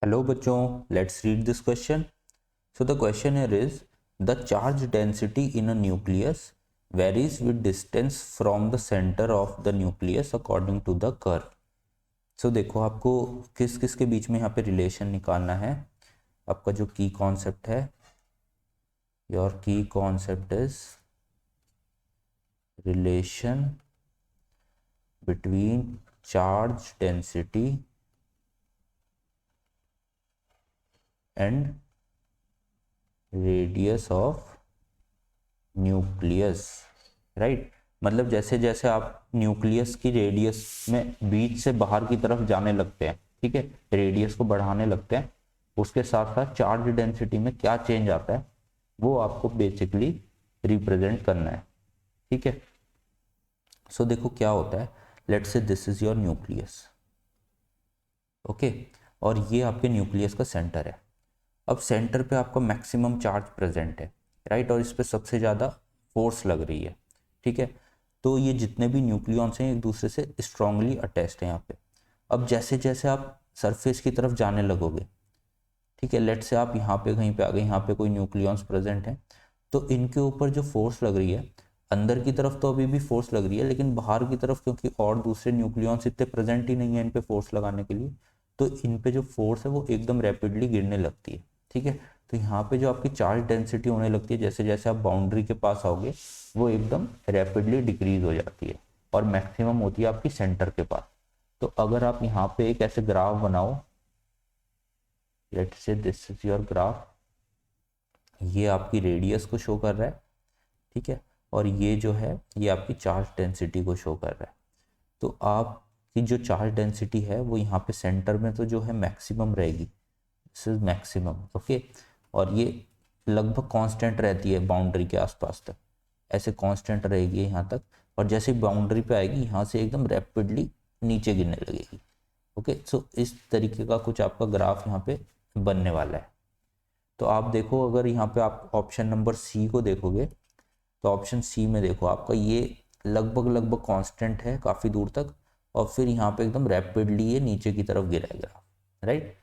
Hello बच्चों, let's read this question. So the question here is the charge density in a nucleus varies with distance from the center of the nucleus according to the curve. So देखो आपको किस किस के बीच में यहाँ पे relation निकालना है. आपका जो की कॉन्सेप्ट है, योर की concept is relation between charge density and radius of nucleus. Right, मतलब जैसे जैसे आप न्यूक्लियस की रेडियस में बीच से बाहर की तरफ जाने लगते हैं, ठीक है, रेडियस को बढ़ाने लगते हैं, उसके साथ साथ चार्ज डेंसिटी में क्या चेंज आता है वो आपको बेसिकली रिप्रेजेंट करना है. ठीक है, सो देखो क्या होता है. Let's say this is your nucleus. Okay, और ये आपके न्यूक्लियस का सेंटर है. अब सेंटर पे आपका मैक्सिमम चार्ज प्रेजेंट है, राइट, और इस पे सबसे ज़्यादा फोर्स लग रही है. ठीक है, तो ये जितने भी न्यूक्लियॉन्स हैं एक दूसरे से स्ट्रांगली अटैच्ड हैं यहाँ पे. अब जैसे जैसे आप सरफेस की तरफ जाने लगोगे, ठीक है, लेट से आप यहाँ पे कहीं पे आ गए, यहाँ पे कोई न्यूक्लियॉन्स प्रेजेंट हैं, तो इनके ऊपर जो फोर्स लग रही है, अंदर की तरफ तो अभी भी फोर्स लग रही है, लेकिन बाहर की तरफ क्योंकि और दूसरे न्यूक्लियॉन्स इतने प्रेजेंट ही नहीं है इन पे फोर्स लगाने के लिए, तो इन पे जो फोर्स है वो एकदम रैपिडली गिरने लगती है. ठीक है, तो यहाँ पे जो आपकी चार्ज डेंसिटी होने लगती है जैसे जैसे आप बाउंड्री के पास आओगे वो एकदम रैपिडली डिक्रीज हो जाती है और मैक्सिमम होती है आपकी सेंटर के पास. तो अगर आप यहाँ पे एक ऐसे ग्राफ बनाओ, let's say this is your graph, ये आपकी रेडियस को शो कर रहा है, ठीक है, और ये जो है ये आपकी चार्ज डेंसिटी को शो कर रहा है. तो आपकी जो चार्ज डेंसिटी है वो यहाँ पे सेंटर में तो जो है मैक्सिमम रहेगी, दिस इज मैक्सिमम. ओके, और ये लगभग कांस्टेंट रहती है बाउंड्री के आसपास तक, ऐसे कांस्टेंट रहेगी यहाँ तक, और जैसे बाउंड्री पे आएगी यहाँ से एकदम रैपिडली नीचे गिरने लगेगी. ओके, सो इस तरीके का कुछ आपका ग्राफ यहाँ पे बनने वाला है. तो आप देखो, अगर यहाँ पे आप ऑप्शन नंबर सी को देखोगे तो ऑप्शन सी में देखो आपका ये लगभग लगभग कांस्टेंट है काफ़ी दूर तक, और फिर यहाँ पे एकदम रैपिडली ये नीचे की तरफ गिरेगा. राइट,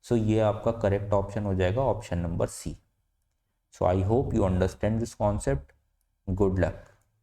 सो ये आपका करेक्ट ऑप्शन हो जाएगा option number C. So I hope you understand this concept. Good luck.